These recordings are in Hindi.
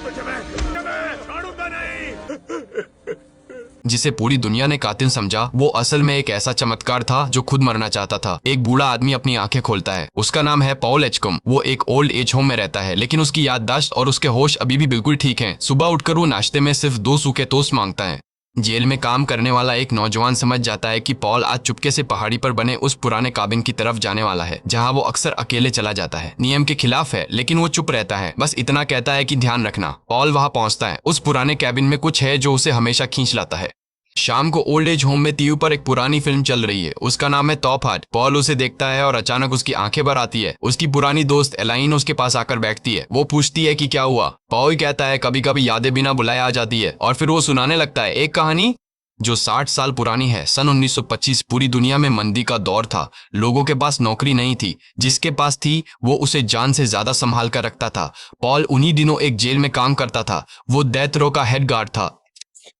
मैं छोड़ूंगा नहीं। जिसे पूरी दुनिया ने कातिल समझा, वो असल में एक ऐसा चमत्कार था जो खुद मरना चाहता था। एक बूढ़ा आदमी अपनी आंखें खोलता है। उसका नाम है पॉल एचकम। वो एक ओल्ड एज होम में रहता है, लेकिन उसकी याददाश्त और उसके होश अभी भी बिल्कुल ठीक हैं। सुबह उठकर वो नाश्ते में सिर्फ 2 सूखे टोस्ट मांगता है। जेल में काम करने वाला एक नौजवान समझ जाता है कि पॉल आज चुपके से पहाड़ी पर बने उस पुराने काबिन की तरफ जाने वाला है, जहां वो अक्सर अकेले चला जाता है। नियम के खिलाफ है, लेकिन वो चुप रहता है। बस इतना कहता है कि ध्यान रखना। पॉल वहां पहुंचता है। उस पुराने कैबिन में कुछ है जो उसे हमेशा खींच लाता है। शाम को ओल्ड एज होम में टीवी पर एक पुरानी फिल्म चल रही है। उसका नाम है टॉप हार्ट। पॉल उसे देखता है और अचानक उसकी आंखें भर आती है। उसकी पुरानी दोस्त एलाइन उसके पास आकर बैठती है। वो पूछती है कि क्या हुआ। पॉल कहता है कभी कभी यादें बिना बुलाए आ जाती है, और फिर वो सुनाने लगता है एक कहानी जो 60 साल पुरानी है। सन 1925 पूरी दुनिया में मंदी का दौर था। लोगों के पास नौकरी नहीं थी। जिसके पास थी वो उसे जान से ज्यादा संभाल कर रखता था। पॉल उन्हीं दिनों एक जेल में काम करता था। वो डेथ रो का हेड गार्ड था,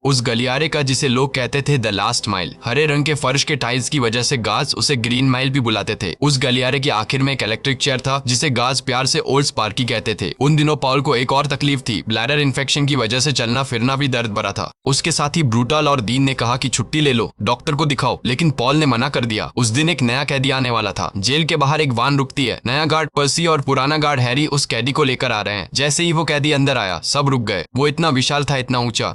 उस गलियारे का जिसे लोग कहते थे द लास्ट माइल। हरे रंग के फर्श के टाइल्स की वजह से गार्ड्स उसे ग्रीन माइल भी बुलाते थे। उस गलियारे के आखिर में एक इलेक्ट्रिक चेयर था जिसे गार्ड्स प्यार से ओल्ड स्पार्की कहते थे। उन दिनों पॉल को एक और तकलीफ थी। ब्लैडर इन्फेक्शन की वजह से चलना फिरना भी दर्द भरा था। उसके साथी ब्रूटल और दीन ने कहा कि छुट्टी ले लो, डॉक्टर को दिखाओ, लेकिन पॉल ने मना कर दिया। उस दिन एक नया कैदी आने वाला था। जेल के बाहर एक वान रुकती है। नया गार्ड पर्सी और पुराना गार्ड हैरी उस कैदी को लेकर आ रहे हैं। जैसे ही वो कैदी अंदर आया, सब रुक गए। वो इतना विशाल था, इतना ऊंचा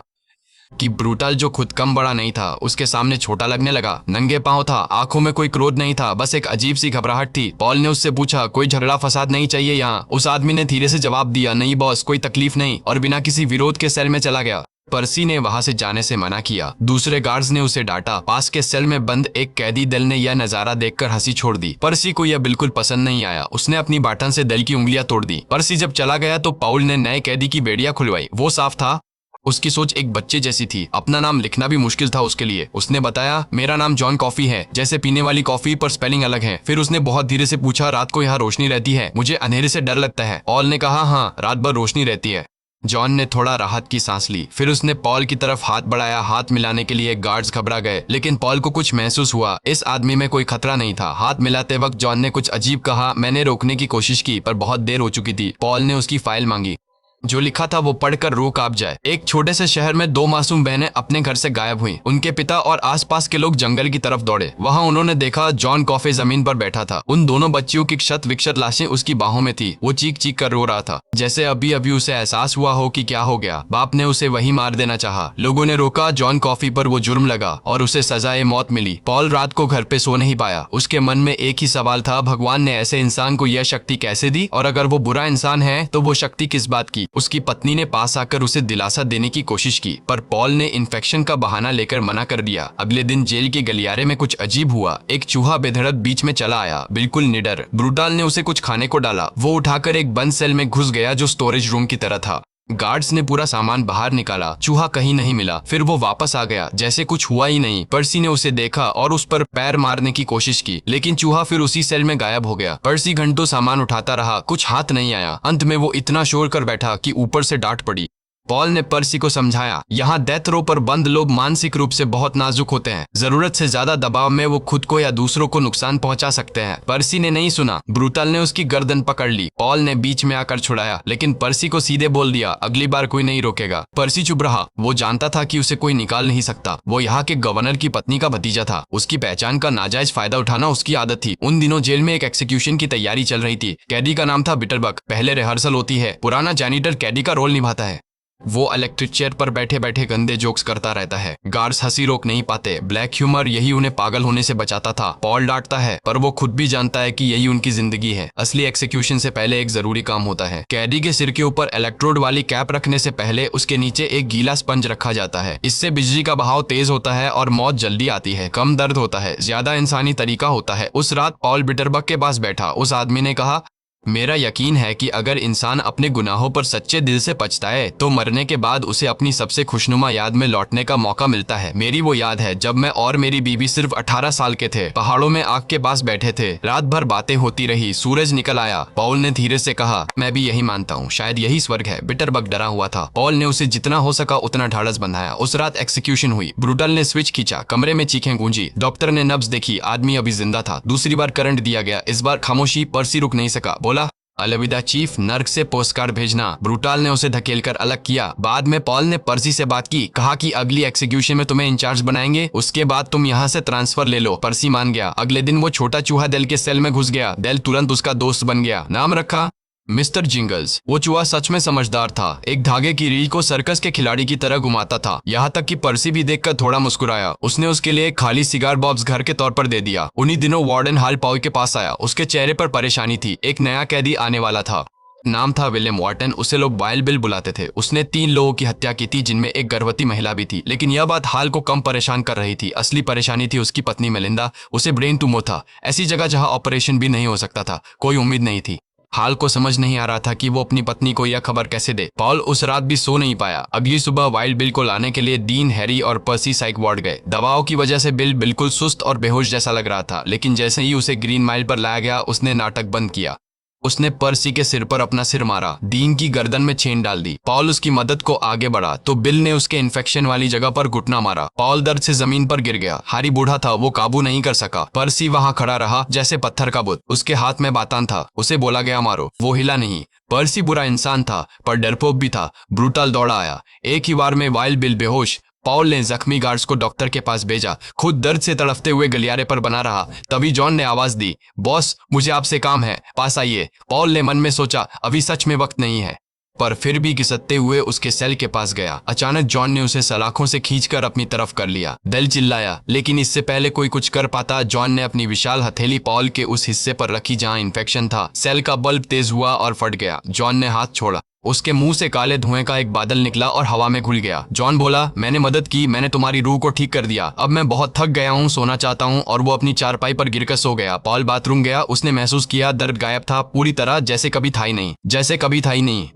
कि ब्रूटल, जो खुद कम बड़ा नहीं था, उसके सामने छोटा लगने लगा। नंगे पांव था, आंखों में कोई क्रोध नहीं था, बस एक अजीब सी घबराहट थी। पॉल ने उससे पूछा कोई झगड़ा फसाद नहीं चाहिए यहाँ। उस आदमी ने धीरे से जवाब दिया नहीं बॉस, कोई तकलीफ नहीं, और बिना किसी विरोध के सेल में चला गया। पर्सी ने वहां से जाने से मना किया। दूसरे गार्ड्स ने उसे डांटा। पास के सेल में बंद एक कैदी दल ने यह नजारा देखकर हंसी छोड़ दी। पर्सी को यह बिल्कुल पसंद नहीं आया। उसने अपनी बाटन से दल की उंगलियां तोड़ दी। पर्सी जब चला गया तो पॉल ने नए कैदी की बेड़ियां खुलवाई। वो साफ था, उसकी सोच एक बच्चे जैसी थी। अपना नाम लिखना भी मुश्किल था उसके लिए। उसने बताया मेरा नाम जॉन कॉफी है, जैसे पीने वाली कॉफी पर स्पेलिंग अलग है। फिर उसने बहुत धीरे से पूछा रात को यहाँ रोशनी रहती है? मुझे अंधेरे से डर लगता है। पॉल ने कहा हाँ, रात भर रोशनी रहती है। जॉन ने थोड़ा राहत की सांस ली। फिर उसने पॉल की तरफ हाथ बढ़ाया। हाथ मिलाने के लिए गार्ड्स घबरा गए, लेकिन पॉल को कुछ महसूस हुआ। इस आदमी में कोई खतरा नहीं था। हाथ मिलाते वक्त जॉन ने कुछ अजीब कहा। मैंने रोकने की कोशिश की, पर बहुत देर हो चुकी थी। पॉल ने उसकी फाइल मांगी। जो लिखा था वो पढ़कर रूह कांप जाए। एक छोटे से शहर में 2 मासूम बहनें अपने घर से गायब हुई। उनके पिता और आसपास के लोग जंगल की तरफ दौड़े। वहां उन्होंने देखा जॉन कॉफी जमीन पर बैठा था। उन दोनों बच्चियों की क्षत विक्षत लाशें उसकी बाहों में थी। वो चीख चीख कर रो रहा था, जैसे अभी अभी उसे एहसास हुआ हो कि क्या हो गया। बाप ने उसे वही मार देना चाहा। लोगों ने रोका। जॉन कॉफी पर वो जुर्म लगा और उसे सजाए मौत मिली। पॉल रात को घर पे सो नहीं पाया। उसके मन में एक ही सवाल था, भगवान ने ऐसे इंसान को यह शक्ति कैसे दी, और अगर वो बुरा इंसान है तो वो शक्ति किस बात की। उसकी पत्नी ने पास आकर उसे दिलासा देने की कोशिश की, पर पॉल ने इन्फेक्शन का बहाना लेकर मना कर दिया। अगले दिन जेल के गलियारे में कुछ अजीब हुआ। एक चूहा बेधड़क बीच में चला आया, बिल्कुल निडर। ब्रूटल ने उसे कुछ खाने को डाला। वो उठाकर एक बंद सेल में घुस गया जो स्टोरेज रूम की तरह था। गार्ड्स ने पूरा सामान बाहर निकाला। चूहा कहीं नहीं मिला। फिर वो वापस आ गया जैसे कुछ हुआ ही नहीं। पर्सी ने उसे देखा और उस पर पैर मारने की कोशिश की, लेकिन चूहा फिर उसी सेल में गायब हो गया। पर्सी घंटों सामान उठाता रहा, कुछ हाथ नहीं आया। अंत में वो इतना शोर कर बैठा कि ऊपर से डांट पड़ी। पॉल ने पर्सी को समझाया यहाँ डेथ रो पर बंद लोग मानसिक रूप से बहुत नाजुक होते हैं। जरूरत से ज्यादा दबाव में वो खुद को या दूसरों को नुकसान पहुंचा सकते हैं। पर्सी ने नहीं सुना। ब्रूटल ने उसकी गर्दन पकड़ ली। पॉल ने बीच में आकर छुड़ाया, लेकिन पर्सी को सीधे बोल दिया अगली बार कोई नहीं रोकेगा। पर्सी चुप रहा। वो जानता था कि उसे कोई निकाल नहीं सकता। वो यहाँ के गवर्नर की पत्नी का भतीजा था। उसकी पहचान का नाजायज फायदा उठाना उसकी आदत थी। उन दिनों जेल में एक एक्सिक्यूशन की तैयारी चल रही थी। कैदी का नाम था बिटरबक। पहले रिहर्सल होती है। पुराना जैनिटर कैदी का रोल निभाता है। वो इलेक्ट्रिक चेयर पर बैठे बैठे गंदे जोक्स करता रहता है। गार्ड्स हंसी रोक नहीं पाते। ब्लैक ह्यूमर यही उन्हें पागल होने से बचाता था। पॉल डांटता है, पर वो खुद भी जानता है कि यही उनकी जिंदगी है। असली एक्सिक्यूशन से पहले एक जरूरी काम होता है। कैदी के सिर के ऊपर इलेक्ट्रोड वाली कैप रखने से पहले उसके नीचे एक गीला स्पंज रखा जाता है। इससे बिजली का बहाव तेज होता है और मौत जल्दी आती है। कम दर्द होता है, ज्यादा इंसानी तरीका होता है। उस रात पॉल बिटरबक के पास बैठा। उस आदमी ने कहा मेरा यकीन है कि अगर इंसान अपने गुनाहों पर सच्चे दिल से पछताए तो मरने के बाद उसे अपनी सबसे खुशनुमा याद में लौटने का मौका मिलता है। मेरी वो याद है जब मैं और मेरी बीवी सिर्फ 18 साल के थे। पहाड़ों में आग के पास बैठे थे। रात भर बातें होती रही। सूरज निकल आया। पॉल ने धीरे से कहा मैं भी यही मानता हूँ, शायद यही स्वर्ग है। बिटरबक डरा हुआ था। पॉल ने उसे जितना हो सका उतना ढाढ़स बंधाया। उस रात एक्सिक्यूशन हुई। ब्रूटल ने स्विच खींचा। कमरे में चीखें गूंजी। डॉक्टर ने नब्ज देखी। आदमी अभी जिंदा था। दूसरी बार करंट दिया गया। इस बार खामोशी। पर्सी रुक नहीं सका। बोला अलविदा चीफ, नर्क से पोस्टकार्ड भेजना। ब्रूटाल ने उसे धकेलकर अलग किया। बाद में पॉल ने पर्सी से बात की, कहा कि अगली एग्जीक्यूशन में तुम्हें इंचार्ज बनाएंगे, उसके बाद तुम यहाँ से ट्रांसफर ले लो। पर्सी मान गया। अगले दिन वो छोटा चूहा डेल के सेल में घुस गया। डेल तुरंत उसका दोस्त बन गया। नाम रखा मिस्टर जिंगल्स। वो चूहा सच में समझदार था। एक धागे की रील को सर्कस के खिलाड़ी की तरह घुमाता था। यहाँ तक कि पर्सी भी देखकर थोड़ा मुस्कुराया। उसने उसके लिए एक खाली सिगार बॉक्स घर के तौर पर दे दिया। उन्हीं दिनों वार्डन हाल पॉल के पास आया। उसके चेहरे पर परेशानी थी। एक नया कैदी आने वाला था। नाम था विलियम वार्टन। उसे लोग वाइल्ड बिल बुलाते थे। उसने 3 लोगों की हत्या की थी, जिनमें एक गर्भवती महिला भी थी। लेकिन यह बात हाल को कम परेशान कर रही थी। असली परेशानी थी उसकी पत्नी मेलिंडा। उसे ब्रेन ट्यूमर था, ऐसी जगह जहां ऑपरेशन भी नहीं हो सकता था। कोई उम्मीद नहीं थी। हाल को समझ नहीं आ रहा था कि वो अपनी पत्नी को यह खबर कैसे दे। पॉल उस रात भी सो नहीं पाया। अगली सुबह वाइल्ड बिल को लाने के लिए डीन, हैरी और पर्सी साइक वार्ड गए। दवाओं की वजह से बिल बिल्कुल सुस्त और बेहोश जैसा लग रहा था। लेकिन जैसे ही उसे ग्रीन माइल पर लाया गया, उसने नाटक बंद किया। उसने पर्सी के सिर पर अपना सिर मारा, डीन की गर्दन में चेन डाल दी। पॉल उसकी मदद को आगे बढ़ा तो बिल ने उसके इन्फेक्शन वाली जगह पर घुटना मारा। पॉल दर्द से जमीन पर गिर गया। हैरी बूढ़ा था, वो काबू नहीं कर सका। पर्सी वहां खड़ा रहा जैसे पत्थर का बुत। उसके हाथ में बातान था। उसे बोला गया मारो, वो हिला नहीं। पर्सी बुरा इंसान था, पर डरपोक भी था। ब्रूटल दौड़ा आया। एक ही बार में वाइल्ड बिल बेहोश। पॉल ने जख्मी गार्ड्स को डॉक्टर के पास भेजा। खुद दर्द से तड़फते हुए गलियारे पर बना रहा। तभी जॉन ने आवाज दी, बॉस, मुझे आपसे काम है, पास आइए। पॉल ने मन में सोचा, अभी सच में वक्त नहीं है, पर फिर भी घिसटते हुए उसके सेल के पास गया। अचानक जॉन ने उसे सलाखों से खींचकर अपनी तरफ कर लिया। डेल चिल्लाया, लेकिन इससे पहले कोई कुछ कर पाता, जॉन ने अपनी विशाल हथेली पॉल के उस हिस्से पर रखी जहां इन्फेक्शन था। सेल का बल्ब तेज हुआ और फट गया। जॉन ने हाथ छोड़ा। उसके मुंह से काले धुएं का एक बादल निकला और हवा में घुल गया। जॉन बोला, मैंने मदद की, मैंने तुम्हारी रूह को ठीक कर दिया। अब मैं बहुत थक गया हूँ, सोना चाहता हूँ। और वो अपनी चारपाई पर गिरकर सो गया। पॉल बाथरूम गया। उसने महसूस किया दर्द गायब था, पूरी तरह जैसे कभी था ही नहीं।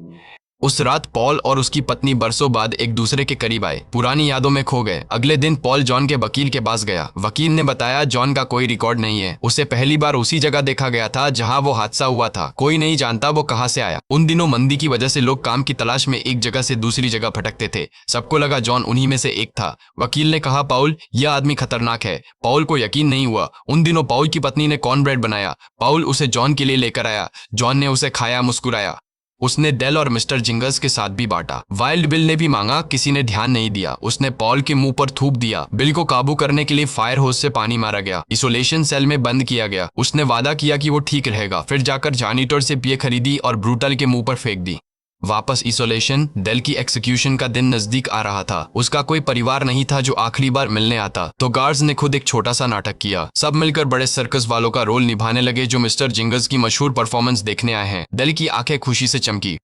उस रात पॉल और उसकी पत्नी बरसों बाद एक दूसरे के करीब आए, पुरानी यादों में खो गए। अगले दिन पॉल जॉन के वकील के पास गया। वकील ने बताया, जॉन का कोई रिकॉर्ड नहीं है। उसे पहली बार उसी जगह देखा गया था जहां वो हादसा हुआ था। कोई नहीं जानता वो कहां से आया। उन दिनों मंदी की वजह से लोग काम की तलाश में एक जगह से दूसरी जगह भटकते थे। सबको लगा जॉन उन्हीं में से एक था। वकील ने कहा, पाउल, यह आदमी खतरनाक है। पाउल को यकीन नहीं हुआ। उन दिनों पाउल की पत्नी ने कॉर्न ब्रेड बनाया। पाउल उसे जॉन के लिए लेकर आया। जॉन ने उसे खाया, मुस्कुराया। उसने डेल और मिस्टर जिंगल्स के साथ भी बांटा। वाइल्ड बिल ने भी मांगा, किसी ने ध्यान नहीं दिया। उसने पॉल के मुंह पर थूक दिया। बिल को काबू करने के लिए फायर होस से पानी मारा गया। इसोलेशन सेल में बंद किया गया। उसने वादा किया कि वो ठीक रहेगा। फिर जाकर जानीटर से बियर खरीदी और ब्रूटल के मुंह पर फेंक दी। वापस इसोलेशन। डेल की एक्सिक्यूशन का दिन नजदीक आ रहा था। उसका कोई परिवार नहीं था जो आखिरी बार मिलने आता। तो गार्ड्स ने खुद एक छोटा सा नाटक किया। सब मिलकर बड़े सर्कस वालों का रोल निभाने लगे जो मिस्टर जिंगल्स की मशहूर परफॉर्मेंस देखने आए हैं। डेल की आंखें खुशी से चमकी।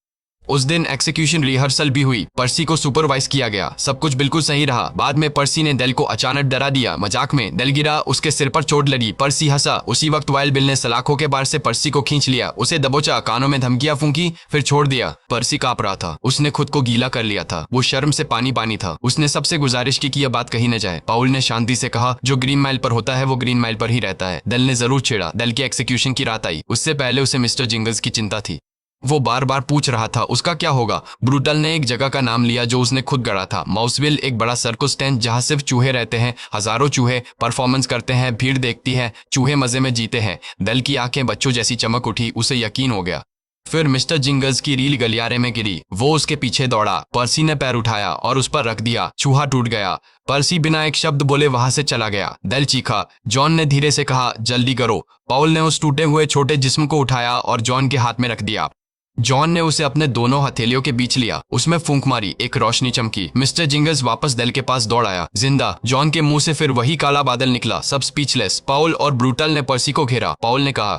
उस दिन एक्सिक्यूशन रिहर्सल भी हुई। पर्सी को सुपरवाइज किया गया। सब कुछ बिल्कुल सही रहा। बाद में पर्सी ने डेल को अचानक डरा दिया। मजाक में डेल गिरा, उसके सिर पर चोट लगी। पर्सी हंसा। उसी वक्त वाइल्ड बिल ने सलाखों के बार से पर्सी को खींच लिया। उसे दबोचा, कानों में धमकियां फूंकी, फिर छोड़ दिया। पर्सी कांप रहा था। उसने खुद को गीला कर लिया था। वो शर्म से पानी पानी था। उसने सबसे गुजारिश की कि यह बात कही न जाए। पाउल ने शांति से कहा, जो ग्रीन माइल पर होता है वो ग्रीन माइल पर ही रहता है। डेल ने जरूर छेड़ा। डेल की एक्सिक्यूशन की रात आई। उससे पहले उसे मिस्टर जिंगल्स की चिंता थी। वो बार बार पूछ रहा था उसका क्या होगा। ब्रूटल ने एक जगह का नाम लिया जो उसने खुद गढ़ा था, माउसविल, एक बड़ा सर्कस टेंट जहां सिर्फ चूहे रहते हैं। हजारों चूहे परफॉर्मेंस करते हैं, भीड़ देखती है, चूहे मजे में जीते हैं। डेल की आंखें बच्चों जैसी चमक उठी। उसे यकीन हो गया। फिर मिस्टर जिंगल्स की रील गलियारे में गिरी। वो उसके पीछे दौड़ा। पर्सी ने पैर उठाया और उस पर रख दिया। चूहा टूट गया। पर्सी बिना एक शब्द बोले वहां से चला गया। डेल चीखा। जॉन ने धीरे से कहा, जल्दी करो। पाउल ने उस टूटे हुए छोटे जिस्म को उठाया और जॉन के हाथ में रख दिया। जॉन ने उसे अपने दोनों हथेलियों के बीच लिया। उसमें फूंक मारी। एक रोशनी चमकी। मिस्टर जिंगल्स वापस डेल के पास दौड़ आया। जिंदा। जॉन के मुंह से फिर वही काला बादल निकला। सब स्पीचलेस। पाउल और ब्रूटल ने पर्सी को घेरा। पाउल ने कहा,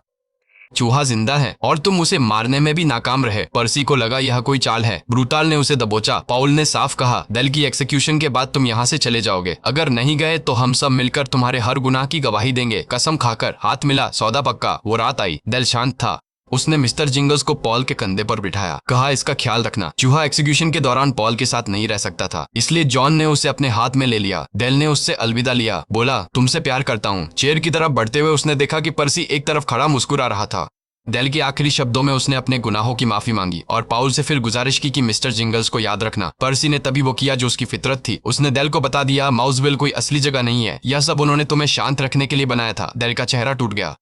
चूहा जिंदा है और तुम उसे मारने में भी नाकाम रहे। पर्सी को लगा यह कोई चाल है। ब्रूटल ने उसे दबोचा। पाउल ने साफ कहा, डेल की एक्सिक्यूशन के बाद तुम यहाँ से चले जाओगे। अगर नहीं गए तो हम सब मिलकर तुम्हारे हर गुनाह की गवाही देंगे। कसम खाकर। हाथ मिला, सौदा पक्का। वो रात आई। डेल शांत था। उसने मिस्टर जिंगल्स को पॉल के कंधे पर बिठाया। कहा, इसका ख्याल रखना। चूहा एक्सिक्यूशन के दौरान पॉल के साथ नहीं रह सकता था, इसलिए जॉन ने उसे अपने हाथ में ले लिया। डेल ने उससे अलविदा लिया। बोला, तुमसे प्यार करता हूँ। चेयर की तरफ बढ़ते हुए उसने देखा कि पर्सी एक तरफ खड़ा मुस्कुरा रहा था। डेल के आखिरी शब्दों में उसने अपने गुनाहों की माफी मांगी और पाउल से फिर गुजारिश की कि मिस्टर जिंगल्स को याद रखना। पर्सी ने तभी वो किया जो उसकी फितरत थी। उसने डेल को बता दिया, माउसविल कोई असली जगह नहीं है। यह सब उन्होंने तुम्हें शांत रखने के लिए बनाया था। डेल का चेहरा टूट गया।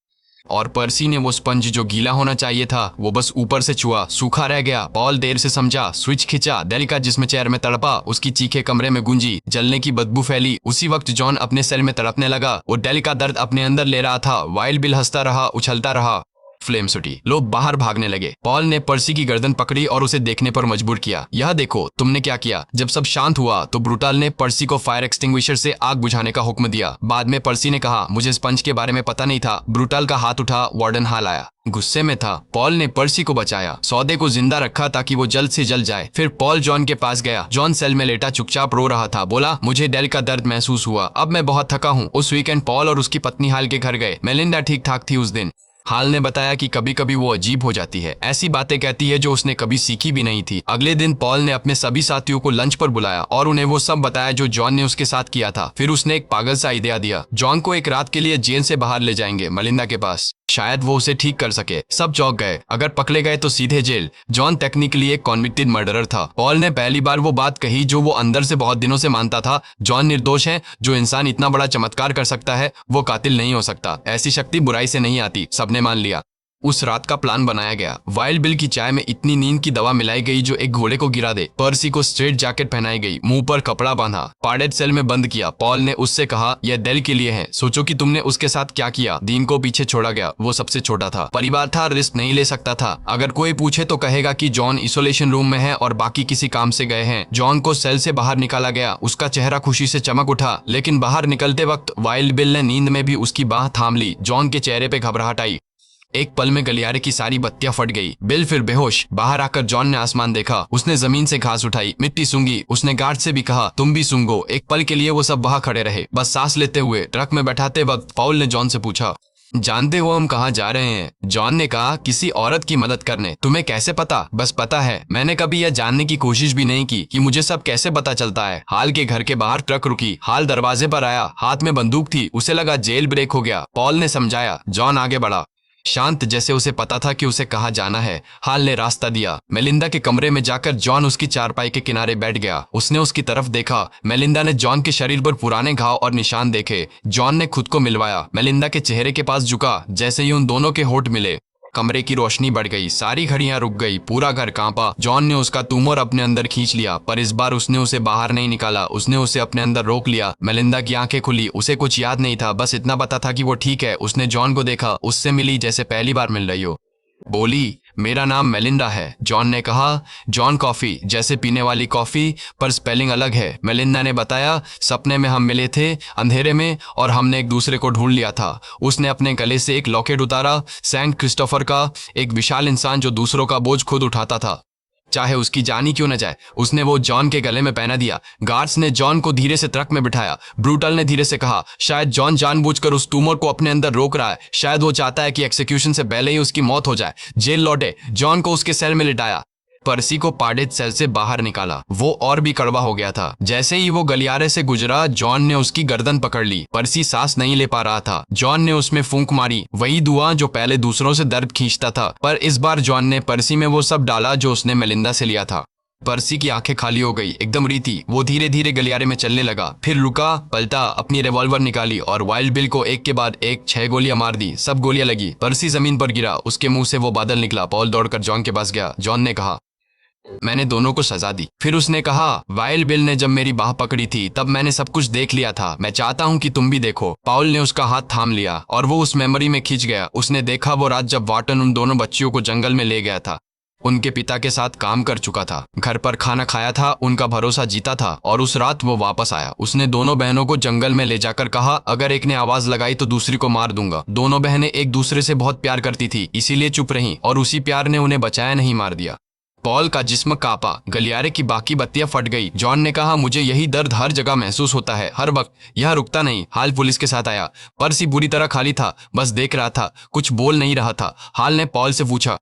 और पर्सी ने वो स्पंज जो गीला होना चाहिए था वो बस ऊपर से छुआ, सूखा रह गया। पॉल देर से समझा, स्विच खिंचा, डेलिका जिसमें चेयर में तड़पा, उसकी चीखें कमरे में गूंजी, जलने की बदबू फैली। उसी वक्त जॉन अपने सेल में तड़पने लगा। वो डेलिका दर्द अपने अंदर ले रहा था। वाइल्ड बिल हंसता रहा, उछलता रहा। फ्लेम सुटी, लोग बाहर भागने लगे। पॉल ने पर्सी की गर्दन पकड़ी और उसे देखने पर मजबूर किया। यह देखो तुमने क्या किया। जब सब शांत हुआ तो ब्रूटल ने पर्सी को फायर एक्सटिंग्विशर से आग बुझाने का हुक्म दिया। बाद में पर्सी ने कहा, मुझे स्पंज के बारे में पता नहीं था। ब्रूटल का हाथ उठा, वार्डन हाल आया। गुस्से में था। पॉल ने पर्सी को बचाया, सौदे को जिंदा रखा ताकि वो जल्द से जल्द जाए। फिर पॉल जॉन के पास गया। जॉन सेल में लेटा चुपचाप रो रहा था। बोला, मुझे डेल का दर्द महसूस हुआ, अब मैं बहुत थका हूँ। उस वीकेंड पॉल और उसकी पत्नी हाल के घर गए। मेलिंडा ठीक ठाक थी उस दिन। हाल ने बताया कि कभी कभी वो अजीब हो जाती है, ऐसी बातें कहती है जो उसने कभी सीखी भी नहीं थी। अगले दिन पॉल ने अपने सभी साथियों को लंच पर बुलाया और उन्हें वो सब बताया जो जॉन ने उसके साथ किया था। फिर उसने एक पागल सा आइडिया दिया, जॉन को एक रात के लिए जेल से बाहर ले जाएंगे, मेलिंडा के पास। शायद वो उसे ठीक कर सके। सब चौंक गए, अगर पकड़े गए तो सीधे जेल। जॉन टेक्निकली एक कॉन्विक्टेड मर्डरर था। पॉल ने पहली बार वो बात कही जो वो अंदर से बहुत दिनों से मानता था, जॉन निर्दोष है। जो इंसान इतना बड़ा चमत्कार कर सकता है वो कातिल नहीं हो सकता। ऐसी शक्ति बुराई से नहीं आती। सबने मान लिया। उस रात का प्लान बनाया गया। वाइल्ड बिल की चाय में इतनी नींद की दवा मिलाई गई जो एक घोड़े को गिरा दे। पर्सी को स्ट्रेट जैकेट पहनाई गई, मुंह पर कपड़ा बांधा, पार्डेड सेल में बंद किया। पॉल ने उससे कहा, यह डेल के लिए है। सोचो कि तुमने उसके साथ क्या किया। दीन को पीछे छोड़ा गया, वो सबसे छोटा था, परिवार था, रिस्क नहीं ले सकता था। अगर कोई पूछे तो कहेगा कि जॉन आइसोलेशन रूम में है और बाकी किसी काम से गए हैं। जॉन को सेल से बाहर निकाला गया। उसका चेहरा खुशी से चमक उठा, लेकिन बाहर निकलते वक्त वाइल्ड बिल ने नींद में भी उसकी बाह थाम ली। जॉन के चेहरे पे घबराहट आई। एक पल में गलियारे की सारी बत्तियां फट गई। बिल फिर बेहोश। बाहर आकर जॉन ने आसमान देखा। उसने जमीन से घास उठाई, मिट्टी सूंघी। उसने गार्ड से भी कहा, तुम भी सूंघो। एक पल के लिए वो सब वहां खड़े रहे, बस सांस लेते हुए। ट्रक में बैठाते वक्त पॉल ने जॉन से पूछा, जानते हो हम कहाँ जा रहे हैं? जॉन ने कहा, किसी औरत की मदद करने। तुम्हें कैसे पता? बस पता है, मैंने कभी यह जानने की कोशिश भी नहीं की कि मुझे सब कैसे पता चलता है। हाल के घर के बाहर ट्रक रुकी। हाल दरवाजे पर आया, हाथ में बंदूक थी। उसे लगा जेल ब्रेक हो गया। पॉल ने समझाया। जॉन आगे बढ़ा, शांत, जैसे उसे पता था कि उसे कहाँ जाना है। हाल ने रास्ता दिया। मेलिंडा के कमरे में जाकर जॉन उसकी चारपाई के किनारे बैठ गया। उसने उसकी तरफ देखा। मेलिंडा ने जॉन के शरीर पर पुराने घाव और निशान देखे। जॉन ने खुद को मिलवाया। मेलिंडा के चेहरे के पास झुका। जैसे ही उन दोनों के होंठ मिले, कमरे की रोशनी बढ़ गई। सारी घड़ियां रुक गई। पूरा घर कांपा। जॉन ने उसका तुमोर अपने अंदर खींच लिया, पर इस बार उसने उसे बाहर नहीं निकाला। उसने उसे अपने अंदर रोक लिया। मेलिंडा की आंखें खुली। उसे कुछ याद नहीं था, बस इतना पता था कि वो ठीक है। उसने जॉन को देखा, उससे मिली जैसे पहली बार मिल रही हो। बोली, मेरा नाम मेलिंडा है। जॉन ने कहा, जॉन कॉफी, जैसे पीने वाली कॉफी, पर स्पेलिंग अलग है। मेलिंडा ने बताया, सपने में हम मिले थे, अंधेरे में, और हमने एक दूसरे को ढूंढ लिया था। उसने अपने गले से एक लॉकेट उतारा, सेंट क्रिस्टोफर का, एक विशाल इंसान जो दूसरों का बोझ खुद उठाता था, चाहे उसकी जान ही क्यों न जाए। उसने वो जॉन के गले में पहना दिया। गार्ड्स ने जॉन को धीरे से ट्रक में बिठाया। ब्रूटल ने धीरे से कहा, शायद जॉन जानबूझकर उस ट्यूमर को अपने अंदर रोक रहा है। शायद वो चाहता है कि एक्सिक्यूशन से पहले ही उसकी मौत हो जाए। जेल लौटे, जॉन को उसके सेल में लिटाया, पर्सी को पार्डेड सेल से बाहर निकाला। वो और भी कड़वा हो गया था। जैसे ही वो गलियारे से गुजरा, जॉन ने उसकी गर्दन पकड़ ली। पर्सी सांस नहीं ले पा रहा था। जॉन ने उसमें फूंक मारी, वही धुआं जो पहले दूसरों से दर्द खींचता था, पर इस बार जॉन ने पर्सी में वो सब डाला जो उसने मेलिंडा से लिया था। पर्सी की आंखें खाली हो गई, एकदम रीति। वो धीरे धीरे गलियारे में चलने लगा, फिर रुका, पलटा, अपनी रिवॉल्वर निकाली और वाइल्ड बिल को एक के बाद एक 6 गोलियां मार दी। सब गोलियां लगी। पर्सी जमीन पर गिरा। उसके मुंह से वो बादल निकला। पॉल दौड़कर जॉन के पास गया। जॉन ने कहा, मैंने दोनों को सजा दी। फिर उसने कहा, वाइल्ड बिल ने जब मेरी बाह पकड़ी थी तब मैंने सब कुछ देख लिया था। मैं चाहता हूँ कि तुम भी देखो। पॉल ने उसका हाथ थाम लिया और वो उस मेमोरी में खिंच गया। उसने देखा वो रात जब वार्टन उन दोनों बच्चियों को जंगल में ले गया था। उनके पिता के साथ काम कर चुका था, घर पर खाना खाया था, उनका भरोसा जीता था, और उस रात वो वापस आया। उसने दोनों बहनों को जंगल में ले जाकर कहा, अगर एक ने आवाज लगाई तो दूसरी को मार दूंगा। दोनों बहनें एक दूसरे से बहुत प्यार करती थी, इसीलिए चुप रहीं, और उसी प्यार ने उन्हें बचाया, नहीं मार दिया। पॉल का जिस्म कांपा। गलियारे की बाकी बत्तियां फट गई। जॉन ने कहा, मुझे यही दर्द हर जगह महसूस होता है, हर वक्त। यह रुकता नहीं। हाल पुलिस के साथ आया। पर्सी बुरी तरह खाली था, बस देख रहा था, कुछ बोल नहीं रहा था। हाल ने पॉल से पूछा,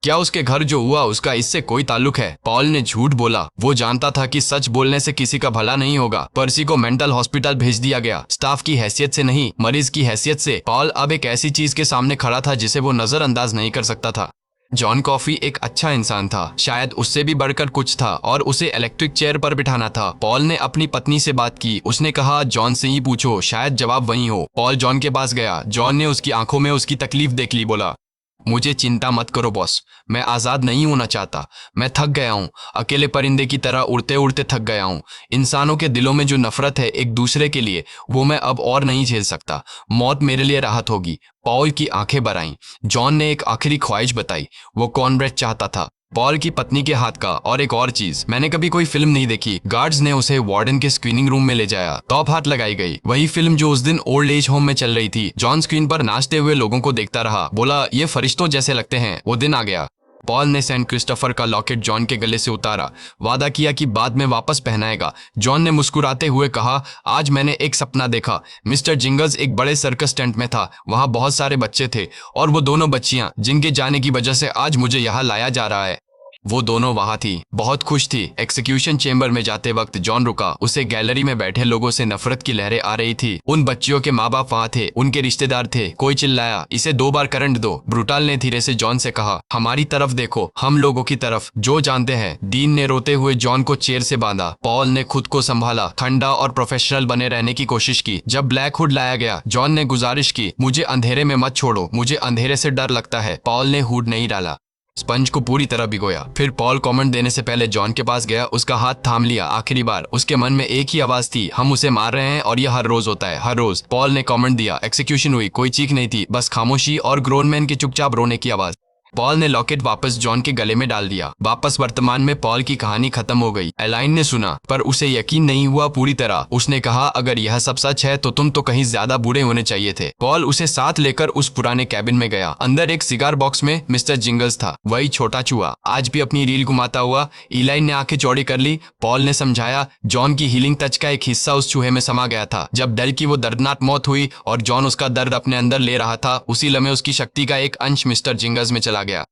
क्या उसके घर जो हुआ उसका इससे कोई ताल्लुक है? पॉल ने झूठ बोला। वो जानता था कि सच बोलने से किसी का भला नहीं होगा। पर्सी को मेंटल हॉस्पिटल भेज दिया गया, स्टाफ की हैसियत से नहीं, मरीज की हैसियत से। पॉल अब एक ऐसी चीज के सामने खड़ा था जिसे वो नजरअंदाज नहीं कर सकता था। जॉन कॉफी एक अच्छा इंसान था, शायद उससे भी बढ़कर कुछ था, और उसे इलेक्ट्रिक चेयर पर बिठाना था। पॉल ने अपनी पत्नी से बात की। उसने कहा, जॉन से ही पूछो, शायद जवाब वही हो। पॉल जॉन के पास गया। जॉन ने उसकी आंखों में उसकी तकलीफ देख ली। बोला, मुझे चिंता मत करो बॉस, मैं आज़ाद नहीं होना चाहता। मैं थक गया हूँ, अकेले परिंदे की तरह उड़ते उड़ते थक गया हूँ। इंसानों के दिलों में जो नफरत है एक दूसरे के लिए, वो मैं अब और नहीं झेल सकता। मौत मेरे लिए राहत होगी। पॉल की आंखें भर आईं। जॉन ने एक आखिरी ख्वाहिश बताई। वो कॉर्नब्रेड चाहता था, पॉल की पत्नी के हाथ का, और एक और चीज। मैंने कभी कोई फिल्म नहीं देखी। गार्ड्स ने उसे वार्डन के स्क्रीनिंग रूम में ले जाया। टॉप हाथ लगाई गई। वही फिल्म जो उस दिन ओल्ड एज होम में चल रही थी। जॉन स्क्रीन पर नाचते हुए लोगों को देखता रहा। बोला, ये फरिश्तों जैसे लगते हैं। वो दिन आ गया। पॉल ने सेंट क्रिस्टोफर का लॉकेट जॉन के गले से उतारा। वादा किया कि बाद में वापस पहनाएगा। जॉन ने मुस्कुराते हुए कहा, आज मैंने एक सपना देखा। मिस्टर जिंगल्स एक बड़े सर्कस टेंट में था। वहां बहुत सारे बच्चे थे, और वो दोनों बच्चियां जिनके जाने की वजह से आज मुझे यहाँ लाया जा रहा है, वो दोनों वहां थी। बहुत खुश थी। एग्जीक्यूशन चेंबर में जाते वक्त जॉन रुका। उसे गैलरी में बैठे लोगों से नफरत की लहरें आ रही थी। उन बच्चियों के माँ बाप वहां थे, उनके रिश्तेदार थे। कोई चिल्लाया, इसे 2 बार करंट दो। ब्रूटाल ने धीरे से जॉन से कहा, हमारी तरफ देखो, हम लोगों की तरफ जो जानते हैं। डीन ने रोते हुए जॉन को चेयर से बांधा। पॉल ने खुद को संभाला, ठंडा और प्रोफेशनल बने रहने की कोशिश की। जब ब्लैक हुड लाया गया, जॉन ने गुजारिश की, मुझे अंधेरे में मत छोड़ो, मुझे अंधेरे से डर लगता है। पॉल ने हुड नहीं डाला, स्पंज को पूरी तरह भिगोया। फिर पॉल कमेंट देने से पहले जॉन के पास गया, उसका हाथ थाम लिया आखिरी बार। उसके मन में एक ही आवाज थी, हम उसे मार रहे हैं और यह हर रोज होता है, हर रोज। पॉल ने कमेंट दिया। एग्जीक्यूशन हुई। कोई चीख नहीं थी, बस खामोशी और ग्रोन मैन के चुपचाप रोने की आवाज। पॉल ने लॉकेट वापस जॉन के गले में डाल दिया। वापस वर्तमान में पॉल की कहानी खत्म हो गई। एलाइन ने सुना, पर उसे यकीन नहीं हुआ पूरी तरह। उसने कहा, अगर यह सब सच है तो तुम तो कहीं ज्यादा बुरे होने चाहिए थे। पॉल उसे साथ लेकर उस पुराने कैबिन में गया। अंदर एक सिगार बॉक्स में मिस्टर जिंगल्स था, वही छोटा चूहा, आज भी अपनी रील घुमाता हुआ। इलाइन ने आंखें चौड़ी कर ली। पॉल ने समझाया, जॉन की हीलिंग टच का एक हिस्सा उस चूहे में समा गया था। जब डेल की वो दर्दनाक मौत हुई और जॉन उसका दर्द अपने अंदर ले रहा था, उसी लम्हे उसकी शक्ति का एक अंश मिस्टर जिंगल्स में चला गया।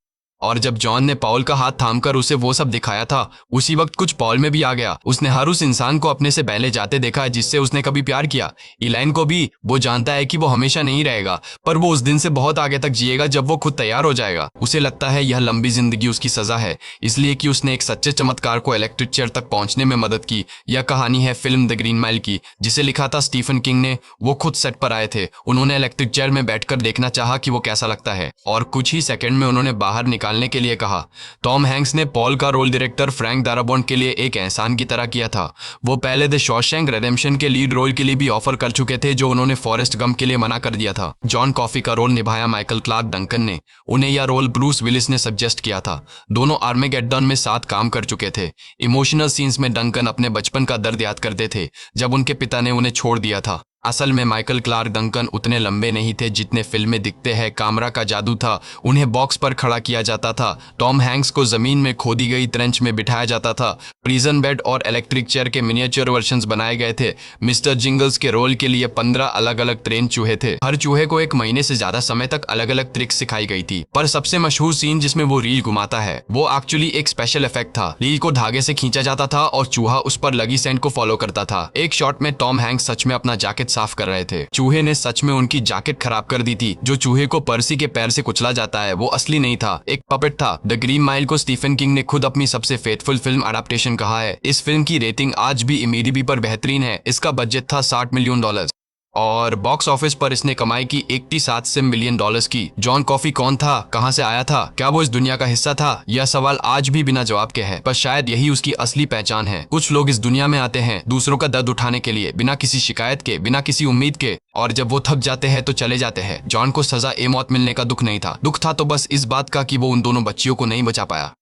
और जब जॉन ने पॉल का हाथ थामकर उसे वो सब दिखाया था, उसी वक्त कुछ पॉल में भी आ गया। उसने हर उस इंसान को अपने से पहले जाते देखा है जिससे उसने कभी प्यार किया। इलाइन को भी। वो जानता है कि वो हमेशा नहीं रहेगा, पर वो उस दिन से बहुत आगे तक जिएगा जब वो खुद तैयार हो जाएगा। उसे लगता है यह लंबी जिंदगी उसकी सजा है, इसलिए कि उसने एक सच्चे चमत्कार को इलेक्ट्रिक चेयर तक पहुंचने में मदद की। यह कहानी है फिल्म द ग्रीन माइल की, जिसे लिखा था स्टीफन किंग ने। वो खुद सेट पर आए थे। उन्होंने इलेक्ट्रिक चेयर में बैठकर देखना चाहा कि वो कैसा लगता है, और कुछ ही सेकंड में उन्होंने बाहर निकालने के लिए कहा। टॉम हैंक्स ने पॉल का रोल डायरेक्टर फ्रैंक दाराबॉन्ड के लिए एक एहसान की तरह किया था। वो पहले द शॉशैंक रिडेम्पशन के लीड रोल के लिए भी ऑफर कर चुके थे, जो उन्होंने फॉरेस्ट गंप के लिए मना कर दिया था। जॉन कॉफी का रोल निभाया माइकल क्लार्क डंकन ने। उन्हें यह रोल ब्रूस विलिस ने सजेस्ट किया था। दोनों आर्मेगेड्डन में साथ काम कर चुके थे। इमोशनल सीन्स में डंकन अपने बचपन का दर्द याद करते थे, जब उनके पिता ने उन्हें छोड़ दिया था। असल में माइकल क्लार्क डंकन उतने लंबे नहीं थे जितने फिल्म में दिखते हैं। कैमरा का जादू था। उन्हें बॉक्स पर खड़ा किया जाता था। टॉम हैंक्स को जमीन में खोदी गई ट्रेंच में बिठाया जाता था। प्रिजन बेड और इलेक्ट्रिक चेयर के मिनिएचर वर्जन्स बनाए गए थे। मिस्टर जिंगल्स के रोल के लिए 15 अलग अलग ट्रेन चूहे थे। हर चूहे को 1 महीने से ज्यादा समय तक अलग अलग ट्रिक्स सिखाई गई थी। पर सबसे मशहूर सीन जिसमें वो रील घुमाता है, वो एक्चुअली एक स्पेशल इफेक्ट था। रील को धागे से खींचा जाता था और चूहा उस पर लगी सेंट को फॉलो करता था। एक शॉट में टॉम हैंक्स सच में अपना जैकेट साफ कर रहे थे। चूहे ने सच में उनकी जैकेट खराब कर दी थी। जो चूहे को पर्सी के पैर से कुचला जाता है, वो असली नहीं था, एक पपेट था। द ग्रीन माइल को स्टीफन किंग ने खुद अपनी सबसे फेथफुल फिल्म अडेप्टेशन कहा है। इस फिल्म की रेटिंग आज भी IMDb पर बेहतरीन है। इसका बजट था $60 मिलियन और बॉक्स ऑफिस पर इसने कमाई की $87 मिलियन की। जॉन कॉफी कौन था, कहां से आया था, क्या वो इस दुनिया का हिस्सा था? यह सवाल आज भी बिना जवाब के है, पर शायद यही उसकी असली पहचान है। कुछ लोग इस दुनिया में आते हैं दूसरों का दर्द उठाने के लिए, बिना किसी शिकायत के, बिना किसी उम्मीद के, और जब वो थक जाते हैं तो चले जाते हैं। जॉन को सजा ए मौत मिलने का दुख नहीं था। दुख था तो बस इस बात का कि वो उन दोनों बच्चियों को नहीं बचा पाया।